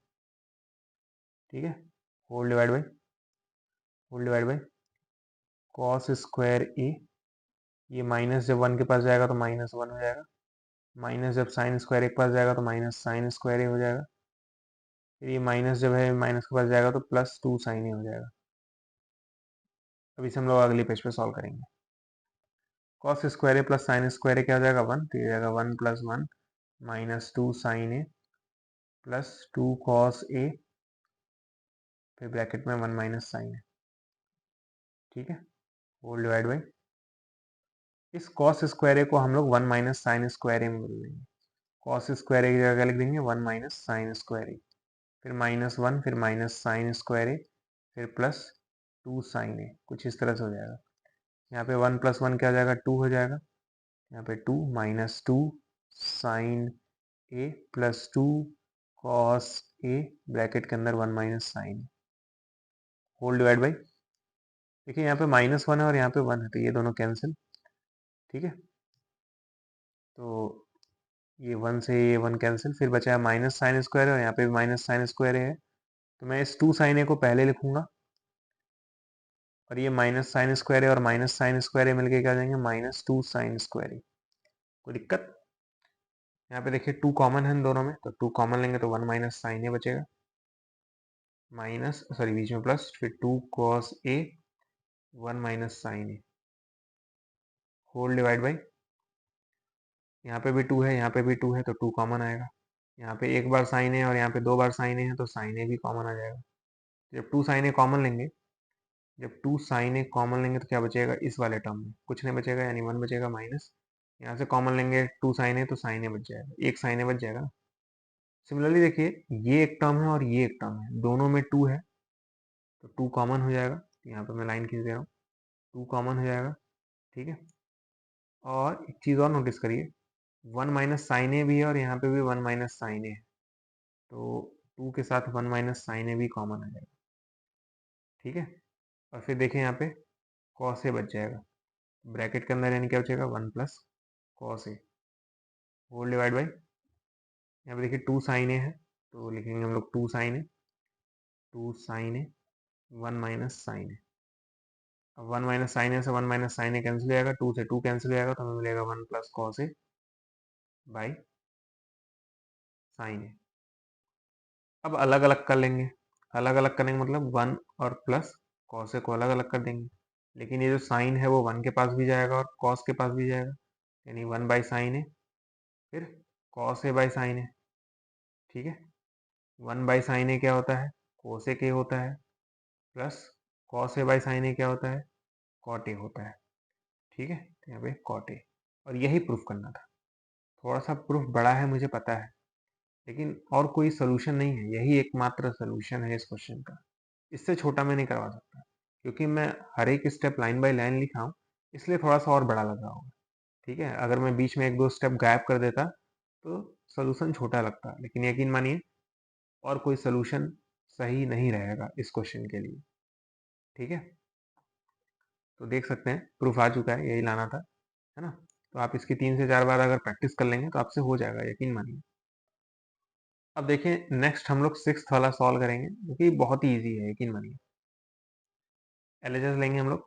ठीक है, whole divide by, whole divide by cos square A, ये माइनस जब 1 के पास जाएगा तो -1 हो जाएगा, माइनस जब साइन स्क्वायर ए के पास जाएगा तो माइनस साइन स्क्वायर ए हो जाएगा, फिर ये माइनस जब है माइनस के पास जाएगा तो +2 साइन ए हो जाएगा। अब इसे हम लोग अगली पेज पे सॉल्व करेंगे। Cos square A plus sine square ए क्या हो जाएगा 1, तो ये जाएगा 1 प्लस 1 माइनस 2 साइन ए प्लस 2 कॉस ए, फिर ब्रैकेट में 1 माइनस साइन ए। ठीक है, होल डिवाइड बाई, इस कॉस स्क्वायर ए को हम लोग 1 माइनस साइन स्क्वायर ए में बदल देंगे, कॉस स्क्वायर ए की जगह लिख देंगे 1 माइनस साइन स्क्वायर ए, फिर -1 फिर माइनस साइन स्क्वायर ए, फिर प्लस 2 साइन ए, कुछ इस तरह से हो जाएगा। यहाँ पे 1 + 1 क्या हो जाएगा, 2 हो जाएगा। यहाँ पे 2 - 2 साइन ए प्लस 2 कॉस ए, ब्रैकेट के अंदर 1 - साइन होल डिवाइड बाई, देखिए यहाँ पे -1 है और यहाँ पे 1 है, तो ये दोनों कैंसिल। ठीक है, तो ये 1 से ये 1 कैंसिल, फिर बचा है माइनस साइन स्क्वायर है और यहाँ पे भी माइनस साइन स्क्वायर है, तो मैं इस 2 साइन ए को पहले लिखूंगा और ये माइनस साइन स्क्वायर है और माइनस साइन स्क्वायर है मिलके क्या हो जाएंगे, -2 साइन स्क्वायर ए। कोई दिक्कत? यहाँ पे देखिए 2 कॉमन है इन दोनों में, तो 2 कॉमन लेंगे तो 1 - साइन ए बचेगा, बीच में प्लस, फिर 2 cos A 1 - sine A whole divide by, यहाँ पे भी 2 है, यहाँ पे भी 2 है, तो 2 कॉमन आएगा। यहाँ पे एक बार साइन ए और यहाँ पे 2 बार साइन ए है, तो साइन ए भी कॉमन आ जाएगा। जब 2 साइन ए कॉमन लेंगे, जब 2 साइन ए कॉमन लेंगे तो क्या बचेगा, इस वाले टर्म में कुछ नहीं बचेगा, यानी 1 बचेगा माइनस, यहाँ से कॉमन लेंगे 2 साइन ए, तो साइन ए बच जाएगा, एक साइन ए बच जाएगा ना। सिमिलरली देखिए ये एक टर्म है और ये एक टर्म है, दोनों में 2 है, तो 2 कॉमन हो जाएगा। यहाँ पे मैं लाइन खींच दे रहा हूँ, 2 कॉमन हो जाएगा। ठीक है, और एक चीज़ और नोटिस करिए, 1 - साइन ए भी है और यहाँ पे भी 1 - साइन ए है, तो 2 के साथ 1 - साइन ए भी कॉमन आ जाएगा। ठीक है, और फिर देखिए यहाँ पे कॉस ए बच जाएगा, ब्रैकेट के अंदर यानी क्या बचेगा, 1 + cos A whole divide by, यहाँ पे देखिए 2 साइन ए है, तो लिखेंगे हम लोग 2 sine A, 2 sine A 1 - sine ए। अब 1 - साइन ए से 1 - साइन ए कैंसिल हो जाएगा, 2 से 2 कैंसिल हो जाएगा, तो हमें मिलेगा 1 + कॉस ए बाई साइन ए। अब अलग अलग कर लेंगे, अलग अलग करने का मतलब 1 और प्लस कॉस ए को अलग अलग कर देंगे, लेकिन ये जो साइन है वो 1 के पास भी जाएगा और कॉस के पास भी जाएगा, यानी 1 बाई साइन ए, फिर cos A by sine A. ठीक है, 1 बाई साइन ए क्या होता है, कोस ए के होता है, plus cos A by sine A क्या होता है, कॉट ए होता है। ठीक है, तो यहाँ पे कॉट ए, और यही प्रूफ करना था। थोड़ा सा प्रूफ बड़ा है मुझे पता है, लेकिन और कोई सोल्यूशन नहीं है, यही एकमात्र सोल्यूशन है इस क्वेश्चन का, इससे छोटा मैं नहीं करवा सकता, क्योंकि मैं हर एक स्टेप लाइन बाय लाइन लिखा हूँ, इसलिए थोड़ा सा और बड़ा लग रहा होगा। ठीक है, अगर मैं बीच में 1-2 स्टेप गायब कर देता तो सोल्यूशन छोटा लगता, लेकिन यकीन मानिए और कोई सोल्यूशन सही नहीं रहेगा इस क्वेश्चन के लिए। ठीक है, तो देख सकते हैं प्रूफ आ चुका है, यही लाना था, है ना। तो आप इसकी 3 से 4 बार अगर प्रैक्टिस कर लेंगे तो आपसे हो जाएगा, यकीन मानिए। अब देखिए नेक्स्ट हम लोग 6th वाला सॉल्व करेंगे, जो कि बहुत ही ईजी है, यकीन मानिए। एलएचएस लेंगे हम लोग,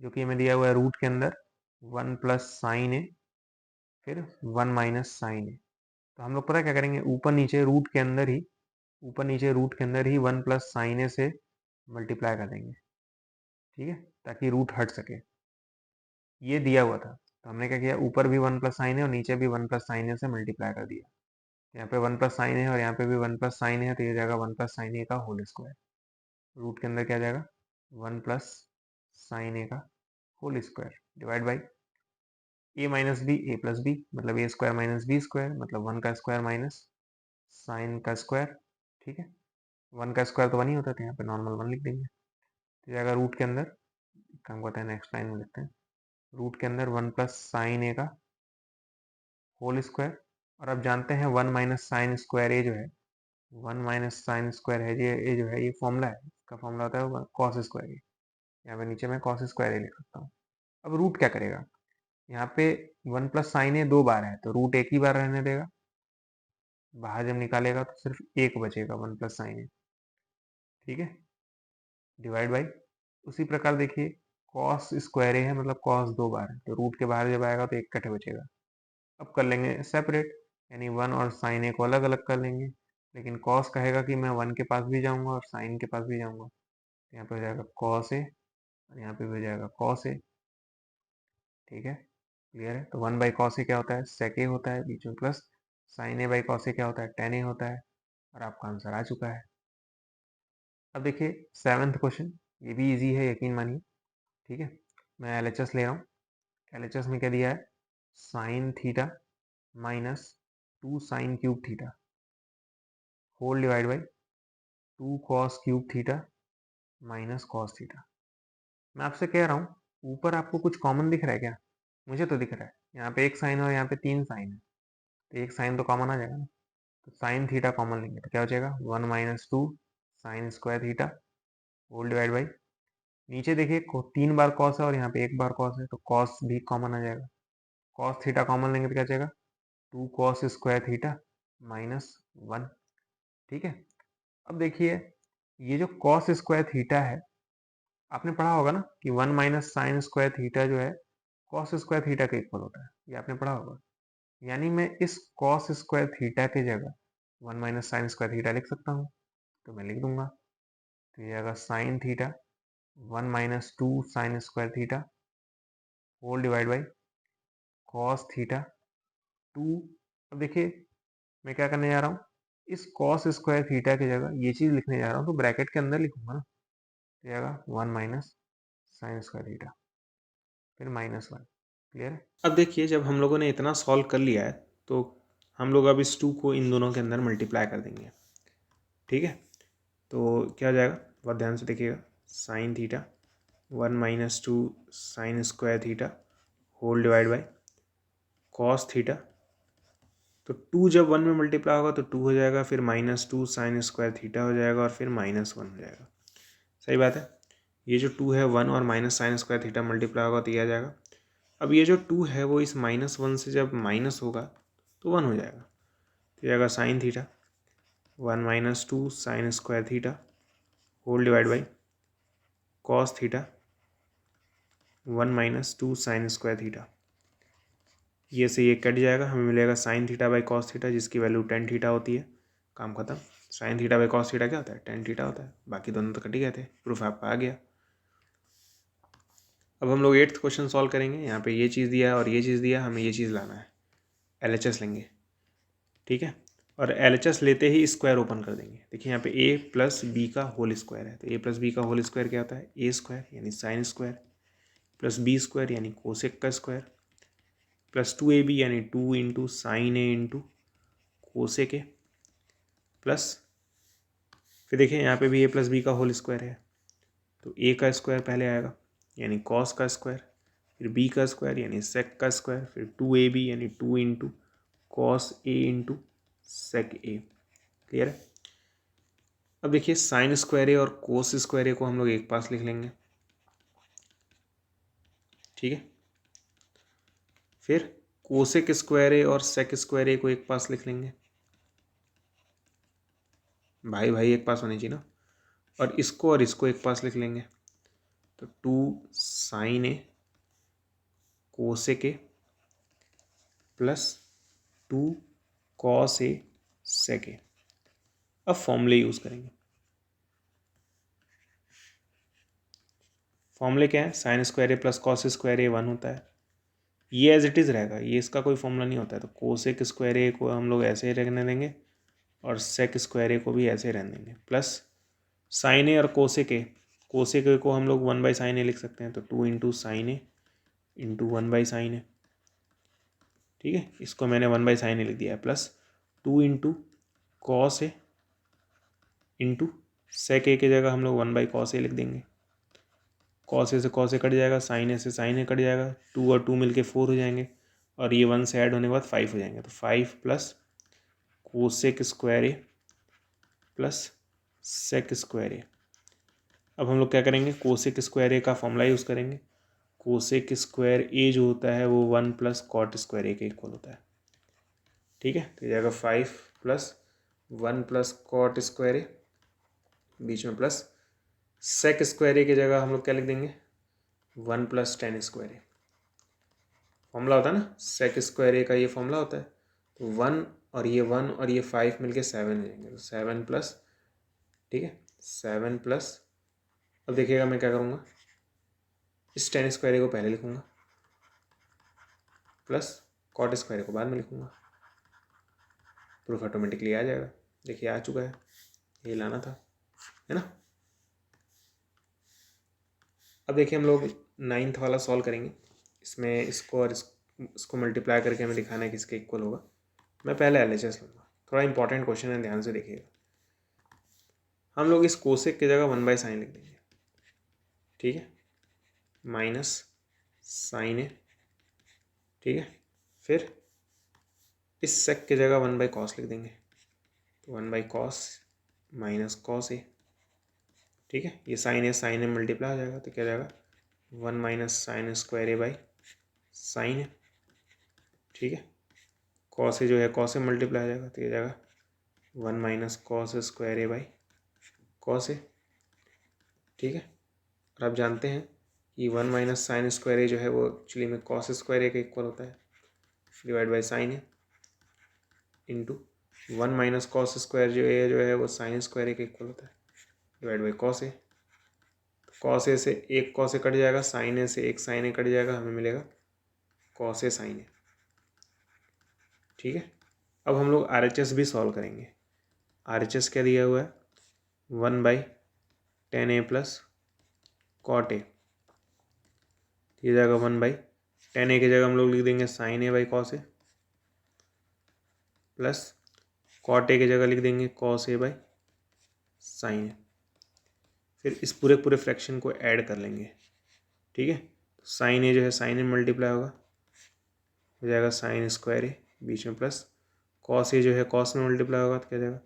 जो कि हमें दिया हुआ है रूट के अंदर 1 + साइन ए फिर 1 - साइन ए। तो हम लोग पता क्या करेंगे, ऊपर नीचे रूट के अंदर ही 1 + साइन ए से मल्टीप्लाई कर देंगे। ठीक है, ताकि रूट हट सके, ये दिया हुआ था, तो हमने क्या किया, ऊपर भी 1 + साइन ए और नीचे भी 1 + साइन ए से मल्टीप्लाई कर दिया। यहाँ पे 1 + साइन ए और यहाँ पे भी 1 + साइन ए है, तो ये जाएगा 1 + साइन ए का होल स्क्वायर। रूट के अंदर क्या जाएगा, 1 + साइन ए का whole square divide by a - b a + b, मतलब a स्क्वायर - b स्क्वायर, मतलब 1 का स्क्वायर माइनस साइन का स्क्वायर। ठीक है, 1 का स्क्वायर तो 1 ही होता था, यहाँ पे नॉर्मल 1 लिख देंगे, तो जाएगा रूट के अंदर, काम करते हैं नेक्स्ट लाइन में लिखते हैं, रूट के अंदर 1 + साइन ए का होल स्क्वायर, और अब जानते हैं 1 - साइन स्क्वायर ए जो है, 1 - साइन स्क्वायर है ये जो है, ये फॉर्मूला है, इसका फॉर्मूला होता है कॉस स्क्वायर ए। यहाँ पे नीचे मैं कॉस स्क्वायर ए लिख सकता हूँ। अब रूट क्या करेगा, यहाँ पे 1 + साइन ए 2 बार है, तो रूट एक ही बार रहने देगा, बाहर जब निकालेगा तो सिर्फ एक बचेगा 1 + साइन ए। ठीक है, डिवाइड बाई, उसी प्रकार देखिए कॉस स्क्वायर ए है, मतलब कॉस 2 बार है, तो रूट के बाहर जब आएगा तो एक कटे बचेगा। अब कर लेंगे सेपरेट, यानी 1 और साइन ए को अलग अलग कर लेंगे, लेकिन कॉस कहेगा कि मैं 1 के पास भी जाऊंगा और साइन के पास भी जाऊंगा, तो यहाँ पे हो जाएगा कॉस ए और यहाँ पे भी हो जाएगा कॉस ए। ठीक है, क्लियर है। तो 1 बाई कॉस ए क्या होता है, सेक ए होता है, बीच में plus sine A by cos A क्या होता है, टेन ए होता है, और आपका आंसर आ चुका है। अब देखिए 7th क्वेश्चन, ये भी इजी है, यकीन मानिए। ठीक है, मैं एलएचएस ले रहा हूँ, एलएचएस में क्या दिया है, sine theta - 2 sine cube theta whole divide by 2 cos cube theta minus cos theta. मैं आपसे कह रहा हूँ, ऊपर आपको कुछ कॉमन दिख रहा है क्या? मुझे तो दिख रहा है। यहाँ पे एक साइन और यहाँ पे 3 साइन है, तो एक साइन तो कॉमन आ जाएगा ना। तो साइन थीटा कॉमन लेंगे तो क्या हो जाएगा, 1 minus 2 sine square theta whole divide by, नीचे देखिए 3 बार कॉस है और यहाँ पे एक बार कॉस है, तो कॉस भी कॉमन आ जाएगा। कॉस थीटा कॉमन लेंगे तो क्या जाएगा, 2 कॉस स्क्वायर थीटा माइनस 1। ठीक है, अब देखिए ये जो कॉस स्क्वायर थीटा है, आपने पढ़ा होगा ना कि 1 माइनस साइन स्क्वायर थीटा जो है कॉस स्क्वायर थीटा के इक्वल होता है, ये आपने पढ़ा होगा। यानी मैं इस कॉस स्क्वायर थीटा की जगह 1 माइनस साइन स्क्वायर थीटा लिख सकता हूँ, तो मैं लिख दूंगा। तो ये आएगा sine theta 1 minus 2 sine square theta whole divide by cos theta 2। अब देखिए मैं क्या करने जा रहा हूँ, इस कॉस स्क्वायर थीटा की जगह ये चीज़ लिखने जा रहा हूँ, तो ब्रैकेट के अंदर लिखूंगा ना। तो ये आएगा 1 माइनस साइन स्क्वायर थीटा फिर माइनस 1। क्लियर है? अब देखिए जब हम लोगों ने इतना सॉल्व कर लिया है तो हम लोग अब इस 2 को इन दोनों के अंदर मल्टीप्लाई कर देंगे। ठीक है, तो क्या हो जाएगा, बहुत ध्यान से देखिएगा। Sine theta 1 minus 2 sine square theta whole divide by cos theta. तो 2 जब 1 में मल्टीप्लाई होगा तो 2 हो जाएगा, फिर माइनस 2 साइन स्क्वायर थीटा हो जाएगा और फिर माइनस 1 हो जाएगा। सही बात है, ये जो 2 है 1 और minus sine square theta multiply होगा तो ये आ जाएगा। अब ये जो 2 है वो इस माइनस 1 से जब माइनस होगा तो 1 हो जाएगा, तो ये आएगा sine theta 1 minus 2 sine square theta whole divide by cos theta 1 minus 2 sine square theta. ये से ये कट जाएगा, हमें मिलेगा sine theta by cos theta जिसकी वैल्यू टेन थीटा होती है। काम खत्म। Sine theta by cos theta क्या होता है, टेन थीटा होता है। बाकी दोनों तो कट ही गए थे, प्रूफ आपका आ गया। अब हम लोग 8th क्वेश्चन सॉल्व करेंगे। यहाँ पे ये चीज़ दिया है और ये चीज़ दिया है, हमें ये चीज़ लाना है। LHS लेंगे, ठीक है, और LHS लेते ही स्क्वायर ओपन कर देंगे। देखिए यहाँ पे a प्लस बी का होल स्क्वायर है, तो a प्लस बी का होल स्क्वायर क्या होता है, a स्क्वायर यानी sine square plus B square यानी कोसेक का स्क्वायर प्लस 2ab यानी 2 इंटू साइन ए इंटू कोसेक ए प्लस, फिर देखिए यहाँ पे भी a प्लस बी का होल स्क्वायर है, तो a का स्क्वायर पहले आएगा यानी कॉस का स्क्वायर, फिर b का स्क्वायर यानी सेक का स्क्वायर, फिर 2ab यानी 2 इंटू कॉस ए इंटू सेक ए। क्लियर है? अब देखिए साइन स्क्वायर ए और कोस स्क्वायर ए को हम लोग एक पास लिख लेंगे, ठीक है, फिर कोसेक स्क्वायर ए और सेक स्क्वायर ए को एक पास लिख लेंगे, भाई भाई एक पास होनी चाहिए ना, और इसको एक पास लिख लेंगे, तो 2 sine A cosec A plus 2 cos A sec A. अब फॉर्मूले यूज़ करेंगे। फॉर्मूले क्या है, sine square A plus cos square A 1 होता है, ये एज इट इज़ रहेगा, ये इसका कोई फॉर्मूला नहीं होता है। तो कोसेक स्क्वायर ए को हम लोग ऐसे ही रहने देंगे और सेक स्क्वायर ए को भी ऐसे ही रहने देंगे, प्लस साइन ए और कोसेक ए को हम लोग 1 बाई साइन ए लिख सकते हैं, तो 2 into sine A into 1 by sine A, ठीक है, इसको मैंने 1 बाई साइन ए लिख दिया है, प्लस 2 इंटू कॉस ए इंटू सेक ए की जगह हम लोग 1 बाई कॉस ए लिख देंगे। कॉस ए से कॉस ए कट जाएगा, साइन ए से साइन ए कट जाएगा, 2 और 2 मिलके 4 हो जाएंगे और ये 1 से ऐड होने के बाद 5 हो जाएंगे, तो 5 plus cosec square A plus sec square ए। अब हम लोग क्या करेंगे, कोसेक स्क्वायर ए का फॉर्मूला यूज़ करेंगे। कोसेक स्क्वायर ए जो होता है वो 1 प्लस कॉट स्क्वायर ए के इक्वल होता है, ठीक है, तो जाएगा 5 प्लस 1 प्लस कॉट स्क्वायर ए बीच में प्लस सेक स्क्वायर ए की जगह हम लोग क्या लिख देंगे, 1 प्लस टेन स्क्वायर ए। फॉर्मूला होता है ना सेक स्क्वायर ए का, ये फॉर्मूला होता है, तो 1 और ये 5 मिलके 7 हो जाएंगे, तो 7 प्लस, ठीक है, 7 प्लस, अब देखिएगा मैं क्या करूँगा, इस टेन स्क्वायर ए को पहले लिखूँगा प्लस कॉट स्क्वायर ए को बाद में लिखूँगा, प्रूफ ऑटोमेटिकली आ जाएगा। देखिए आ चुका है, ये लाना था, है ना। अब देखिए हम लोग 9th वाला सॉल्व करेंगे। इसमें इसको और इसको मल्टीप्लाई करके हमें दिखाना है कि इसके इक्वल होगा। मैं पहले LHS लूँगा, थोड़ा इंपॉर्टेंट क्वेश्चन है, ध्यान से देखिएगा। हम लोग इस कोसेक की जगह 1/sin लिख देंगे, ठीक है, माइनस साइन ए, ठीक है। फिर इस सेक की जगह 1/cos लिख देंगे, तो 1/cos माइनस कॉस ए, ठीक है। ये साइन ए मल्टीप्लाई हो जाएगा, तो क्या जाएगा 1 minus sine square A by sine A, ठीक है। कॉस ए जो है कॉस ए मल्टीप्लाई हो जाएगा, तो ये जाएगा 1 minus cos square A by cos A, ठीक है। और आप जानते हैं कि 1 माइनस साइन स्क्वायर ए जो है वो एक्चुअली में कॉस स्क्वायर ए के इक्वल होता है, divide by sine A, into 1 minus cos square जो है वो साइन स्क्वायर ए के इक्वल होता है, divide by cos A. Cos A से एक कॉस ए कट जाएगा, साइन ए से एक साइन ए कट जाएगा, हमें मिलेगा कॉस ए साइन ए, ठीक है। अब हम लोग RHS भी सॉल्व करेंगे। RHS क्या दिया हुआ है 1/10 a प्लस कॉट ए, ये जाएगा 1/10 a की जगह हम लोग लिख देंगे sine A by cos A, plus cot a की जगह लिख देंगे cos A by sine a. फिर इस पूरे फ्रैक्शन को ऐड कर लेंगे, ठीक है। तो साइन ए जो है साइन ए मल्टीप्लाई होगा, हो जाएगा साइन स्क्वायर ए बीच में, प्लस कॉस ए जो है कॉस में मल्टीप्लाई होगा, तो क्या जाएगा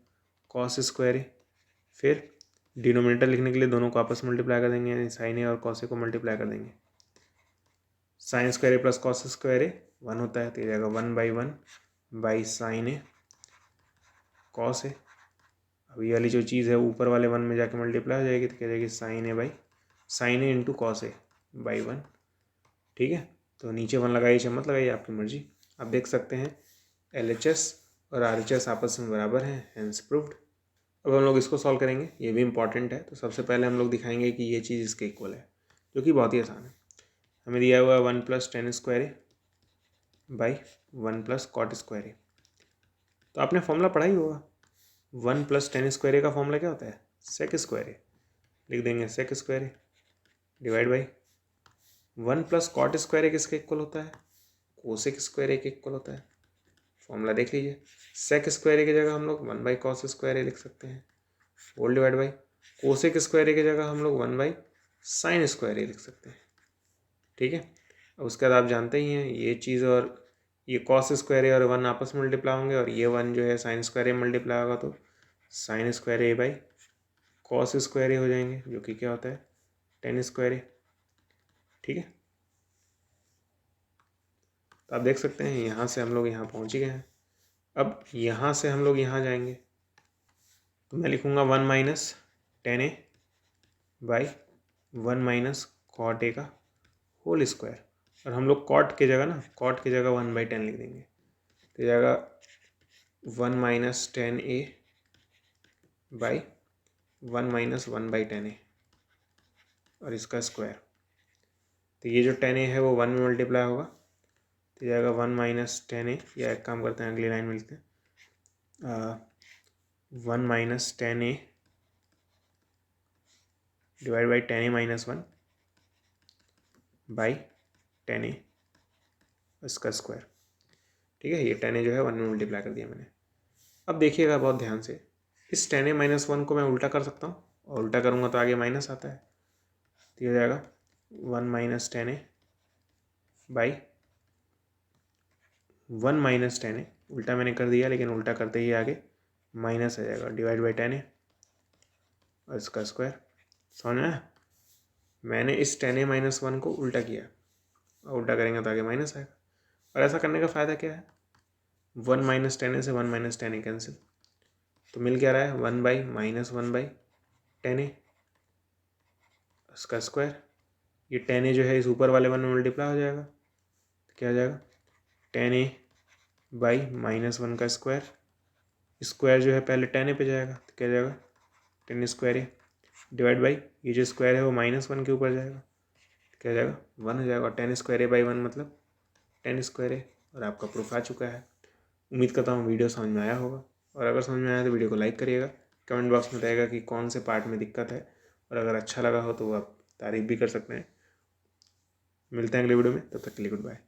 कॉस स्क्वायर ए। फिर डिनोमिनेटर लिखने के लिए दोनों को आपस में मल्टीप्लाई कर देंगे, यानी साइन ए और कॉस ए को मल्टीप्लाई कर देंगे। Sign square A plus cos square A 1 होता है, तो ये जाएगा 1/1 बाई साइन ए कॉस ए। अब ये वाली जो चीज़ है ऊपर वाले 1 में जाके मल्टीप्लाई हो जाएगी, तो क्या जाएगी sine A by sine A into cos A by 1, ठीक है। तो नीचे 1 लगाइए चाहे मत लगाइए, आपकी मर्जी। आप देख सकते हैं LHS और RHS आपस में बराबर हैं, हेंस प्रूव्ड। अब हम लोग इसको सॉल्व करेंगे, ये भी इंपॉर्टेंट है। तो सबसे पहले हम लोग दिखाएंगे कि ये चीज़ इसके इक्वल है, जो कि बहुत ही आसान है। हमें दिया हुआ है 1 + tan square A by 1 + cot square A. तो आपने फॉर्मूला पढ़ा ही होगा, 1 + tan स्क्वायर ए का फॉर्मूला क्या होता है सेक स्क्वायर ए, लिख देंगे sec square A divide by 1 + cot square A किसके इक्वल होता है कोसेक स्क्वायर ए के इक्वल होता है। फॉर्मूला देख लीजिए, सेक स्क्वायर ए की जगह हम लोग 1/cos स्क्वायर ए लिख सकते हैं, whole divide by cosec square A की जगह हम लोग 1/sin स्क्वायर ए लिख सकते हैं, ठीक है। अब उसके बाद आप जानते ही हैं ये चीज़ और ये कॉस स्क्वायर ए और 1 आपस में मल्टीप्लाई होंगे, और ये 1 जो है साइन स्क्वायर ए मल्टीप्लाई होगा, तो sine square A by cos square A हो जाएंगे, जो कि क्या होता है tan स्क्वायर ए, ठीक है। तो आप देख सकते हैं यहाँ से हम लोग यहाँ पहुँच ही गए हैं। अब यहाँ से हम लोग यहाँ जाएंगे, तो मैं लिखूँगा 1 - tan a by 1 - cot a का होल स्क्वायर, और हम लोग कॉट की जगह 1/10 लिख देंगे, तो ये जाएगा 1 - tan a बाई 1 - 1/10 a और इसका स्क्वायर। तो ये जो tan a है वो 1 में मल्टीप्लाई होगा, तो जाएगा 1 - tan a, या एक काम करते हैं अगली लाइन में लिखते हैं 1 - tan a divide by tan a - 1 by tan a इसका स्क्वायर, ठीक है। ये tan a जो है 1 में मल्टीप्लाई कर दिया मैंने। अब देखिएगा बहुत ध्यान से, इस tan a - 1 को मैं उल्टा कर सकता हूँ, और उल्टा करूँगा तो आगे माइनस आता है, तो ये हो जाएगा 1 - tan a by 1 - tan a, उल्टा मैंने कर दिया, लेकिन उल्टा करते ही आगे माइनस आ जाएगा, डिवाइड बाई tan a और इसका स्क्वायर। समझ में आया? मैंने इस tan a - 1 को उल्टा किया, और उल्टा करेंगे तो आगे माइनस आएगा। और ऐसा करने का फ़ायदा क्या है, 1 - tan a से 1 - tan a कैंसिल, तो मिल क्या रहा है 1/-1/tan a इसका स्क्वायर। ये tan a जो है इस ऊपर वाले 1 में मल्टीप्लाई हो जाएगा, तो क्या हो जाएगा tan a बाई -1 का स्क्वायर। स्क्वायर जो है पहले tan a पे जाएगा, तो क्या जाएगा tan square a divide by ये जो स्क्वायर है वो -1 के ऊपर जाएगा, तो क्या जाएगा 1 हो जाएगा। और tan स्क्वायर a बाई 1 मतलब tan स्क्वायर a, और आपका प्रूफ आ चुका है। उम्मीद करता हूँ वीडियो समझ में आया होगा, और अगर समझ में आया तो वीडियो को लाइक करिएगा। कमेंट बॉक्स में बताइएगा कि कौन से पार्ट में दिक्कत है, और अगर अच्छा लगा हो तो आप तारीफ भी कर सकते हैं। मिलते हैं अगले वीडियो में, तब तक के लिए गुड बाय।